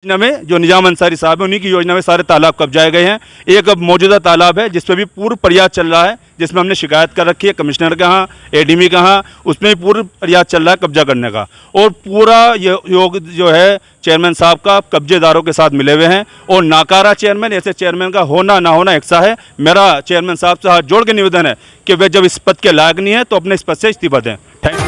योजना में जो निजाम अंसारी साहब है उन्हीं की योजना में सारे तालाब कब्जाए गए हैं। एक अब मौजूदा तालाब है जिस पर भी पूर्व प्रयास चल रहा है, जिसमें हमने शिकायत कर रखी है कमिश्नर के यहाँ, एडीएम के यहाँ, उसमें भी पूर्व प्रयास चल रहा है कब्जा करने का। और पूरा योग जो है चेयरमैन साहब का कब्जेदारों के साथ मिले हुए हैं और नाकारा चेयरमैन, ऐसे चेयरमैन का होना ना होना एक सा है। मेरा चेयरमैन साहब से हाथ जोड़ के निवेदन है कि वे जब इस पद के लायक नहीं है तो अपने इस पद से इस्तीफा दें। Thank you.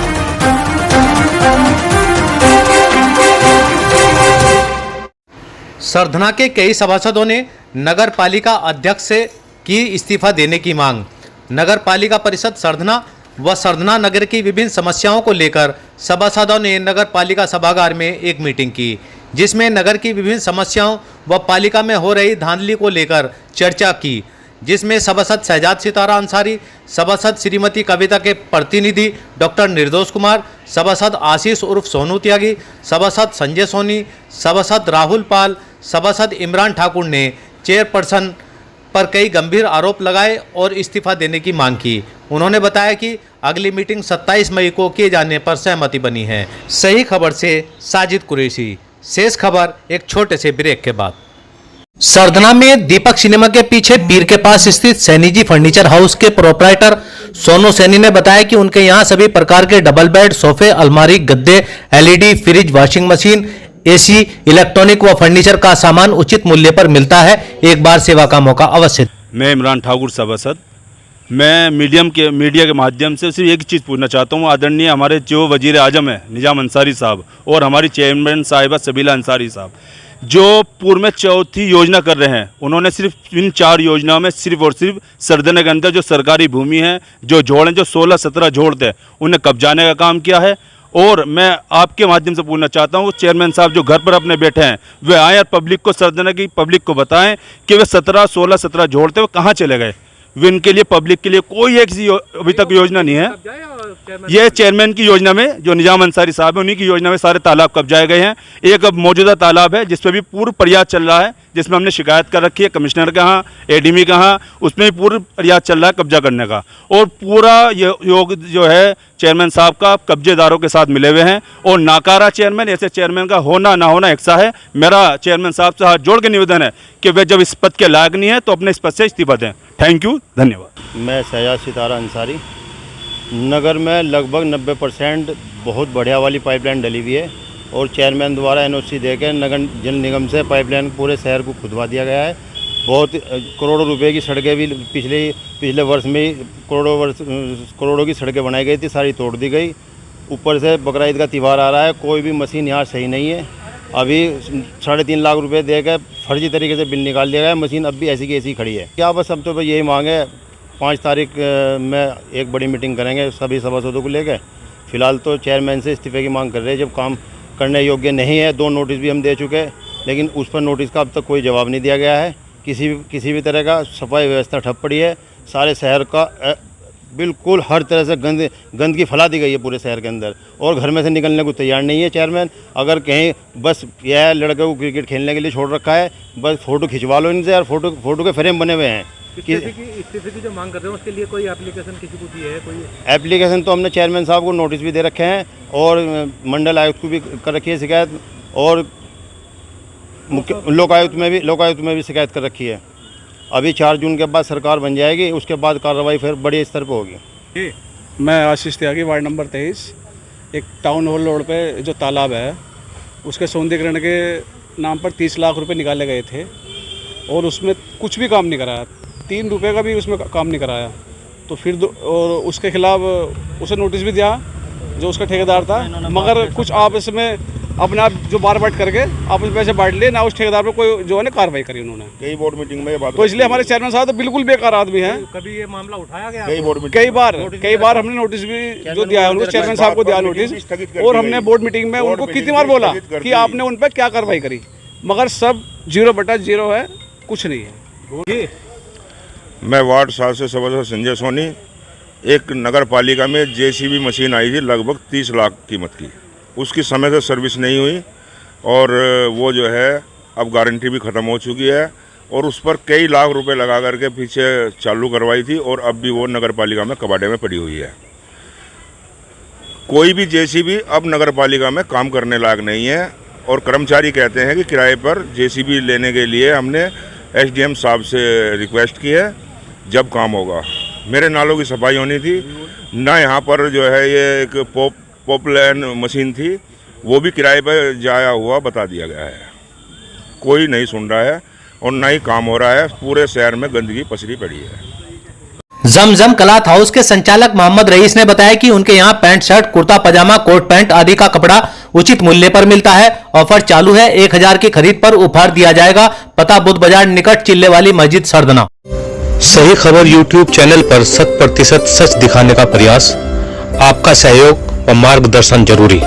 सरधना के कई सभासदों ने नगर पालिका अध्यक्ष से की इस्तीफा देने की मांग। नगर पालिका परिषद सरधना व सरधना नगर की विभिन्न समस्याओं को लेकर सभासदों ने नगर पालिका सभागार में एक मीटिंग की, जिसमें नगर की विभिन्न समस्याओं व पालिका में हो रही धांधली को लेकर चर्चा की, जिसमें सभासद शहजाद सितारा अंसारी, सभासद श्रीमती कविता के प्रतिनिधि डॉक्टर निर्दोष कुमार, सभासद आशीष उर्फ सोनू त्यागी, सभासद संजय सोनी, सभासद राहुल पाल, सभासद इमरान ठाकुर ने चेयरपर्सन पर कई गंभीर आरोप लगाए और इस्तीफा देने की मांग की। उन्होंने बताया कि अगली मीटिंग 27 मई को किए जाने पर सहमति बनी है। सही खबर से साजिद कुरैशी। शेष खबर एक छोटे से ब्रेक के बाद। सरधना में दीपक सिनेमा के पीछे पीर के पास स्थित सैनी जी फर्नीचर हाउस के प्रोपराइटर सोनू सैनी ने बताया कि उनके यहाँ सभी प्रकार के डबल बेड, सोफे, अलमारी, गद्दे, LED, fridge, washing machine, AC, electronic व फर्नीचर का सामान उचित मूल्य पर मिलता है। एक बार सेवा का मौका अवश्य। मैं इमरान ठाकुर सभासद, मैं मीडिया के माध्यम से सिर्फ एक चीज़ पूछना चाहता हूँ। आदरणीय हमारे जो वजीर आजम है निजाम अंसारी साहब और हमारी चेयरमैन साहिबा सबीला अंसारी साहब जो पूर्व में चौथी योजना कर रहे हैं, उन्होंने सिर्फ इन 4 योजनाओं में सिर्फ और सिर्फ सरधना के अंदर जो सरकारी भूमि है, जो झोड़ हैं, जो 16-17 झोड़ थे, उन्हें कब्जाने का काम किया है। और मैं आपके माध्यम से पूछना चाहता हूँ, चेयरमैन साहब जो घर पर अपने बैठे हैं वे आएँ और पब्लिक को, सरधना की पब्लिक को बताएं कि वे 16-17 झोड़ थे, वो कहाँ चले गए। वे इनके लिए, पब्लिक के लिए कोई एक अभी तक योजना नहीं है। ये चेयरमैन की योजना में जो निजाम अंसारी साहब है उन्हीं की योजना में सारे तालाब कब्जाए गए हैं। एक अब मौजूदा तालाब है जिस पर भी पूर्व प्रयास चल रहा है, जिसमें हमने शिकायत कर रखी है कमिश्नर के यहाँ, एडीएम के यहाँ, उसमें भी पूर्व प्रयास चल रहा है कब्जा करने का। और पूरा योग जो है चेयरमैन साहब का कब्जेदारों के साथ मिले हुए हैं और नाकारा चेयरमैन, ऐसे चेयरमैन का होना ना होना एक सा है। मेरा चेयरमैन साहब से हाथ जोड़ के निवेदन है कि वे जब इस पद के लायक नहीं है तो अपने इस पद से इस्तीफा दें। थैंक यू, धन्यवाद। मैं शहजाद सितारा अंसारी। नगर में लगभग 90% बहुत बढ़िया वाली पाइपलाइन डली हुई है और चेयरमैन द्वारा एनओसी देकर नगर जल निगम से पाइपलाइन पूरे शहर को खुदवा दिया गया है। बहुत करोड़ों रुपए की सड़कें भी पिछले वर्ष में करोड़ों की सड़कें बनाई गई थी, सारी तोड़ दी गई। ऊपर से बकरा ईद का त्यौहार आ रहा है, कोई भी मशीन यहाँ सही नहीं है। अभी 3.5 लाख रुपए देकर फर्जी तरीके से बिल निकाल दिया गया है। मशीन अब भी ऐसी की ऐसी खड़ी है। क्या बस हम तो यही मांग है, 5 तारीख में एक बड़ी मीटिंग करेंगे सभी सभासदों को लेकर। फिलहाल तो चेयरमैन से इस्तीफे की मांग कर रहे हैं, जब काम करने योग्य नहीं है। 2 नोटिस भी हम दे चुके हैं, लेकिन उस पर नोटिस का अब तक कोई जवाब नहीं दिया गया है। किसी भी तरह का सफाई व्यवस्था ठप पड़ी है। सारे शहर का बिल्कुल हर तरह से गंदगी फैला दी गई है पूरे शहर के अंदर और घर में से निकलने को तैयार नहीं है चेयरमैन। अगर कहीं बस यह लड़के को क्रिकेट खेलने के लिए छोड़ रखा है, बस फ़ोटो खिंचवा लो इनसे और फोटो के फ्रेम बने हुए हैं। इस्तीफे की जो मांग कर रहे हैं उसके लिए कोई एप्लीकेशन किसी को दी है? कोई एप्लीकेशन तो हमने चेयरमैन साहब को नोटिस भी दे रखे हैं और मंडल आयुक्त को भी कर रखी है शिकायत और लोकायुक्त में भी शिकायत कर रखी है। अभी 4 जून के बाद सरकार बन जाएगी, उसके बाद कार्रवाई फिर बड़े स्तर पर होगी। मैं आशीष त्यागी, वार्ड नंबर 23। एक टाउन हॉल रोड पे जो तालाब है उसके सौंदर्यीकरण के नाम पर 30 लाख रुपए निकाले गए थे और उसमें कुछ भी काम नहीं कराया। 3 रुपये का भी उसमें काम नहीं कराया। तो फिर और उसके खिलाफ उसे नोटिस भी दिया जो उसका ठेकेदार था, मगर कुछ आपस में अपने आप जो बार बांट करके आपस में पैसे बांट लिए, ना उस ठेकेदार पर कोई जो है ना कार्रवाई करी उन्होंने। कई बोर्ड मीटिंग में ये बात, तो इसलिए हमारे चेयरमैन साहब तो बिल्कुल बेकार आदमी हैं। कभी ये मामला उठाया गया? कई बार हमने नोटिस भी जो दिया है उनको, चेयरमैन साहब को दिया नोटिस, और हमने बोर्ड मीटिंग में उनको कितनी बार बोला कि आपने उन पर क्या कार्रवाई करी, मगर सब 0/0 है, कुछ नहीं है। मैं वार्ड 7 से सभासद संजय सोनी। एक नगर पालिका में जेसीबी मशीन आई थी लगभग 30 लाख कीमत की, उसकी समय से सर्विस नहीं हुई और वो जो है अब गारंटी भी ख़त्म हो चुकी है और उस पर कई लाख रुपए लगा करके पीछे चालू करवाई थी और अब भी वो नगर पालिका में कबाड़े में पड़ी हुई है। कोई भी जेसीबी अब नगर पालिका में काम करने लायक नहीं है। और कर्मचारी कहते हैं कि किराए पर जेसीबी लेने के लिए हमने एसडीएम साहब से रिक्वेस्ट की है, जब काम होगा। मेरे नालों की सफाई होनी थी ना, यहाँ पर जो है ये एक पॉपलैन मशीन थी, वो भी किराए पर जाया हुआ बता दिया गया है। कोई नहीं सुन रहा है और ना ही काम हो रहा है। पूरे शहर में गंदगी पसरी पड़ी है। जमजम क्लॉथ हाउस के संचालक मोहम्मद रईस ने बताया कि उनके यहाँ पैंट शर्ट, कुर्ता पजामा, कोट पैंट आदि का कपड़ा उचित मूल्य पर मिलता है। ऑफर चालू है। 1000 की खरीद पर उपहार दिया जाएगा। पता बुद्ध बाजार निकट चिल्ले वाली मस्जिद सरदना। सही खबर यूट्यूब चैनल पर 100% सच दिखाने का प्रयास। आपका सहयोग व मार्गदर्शन जरूरी।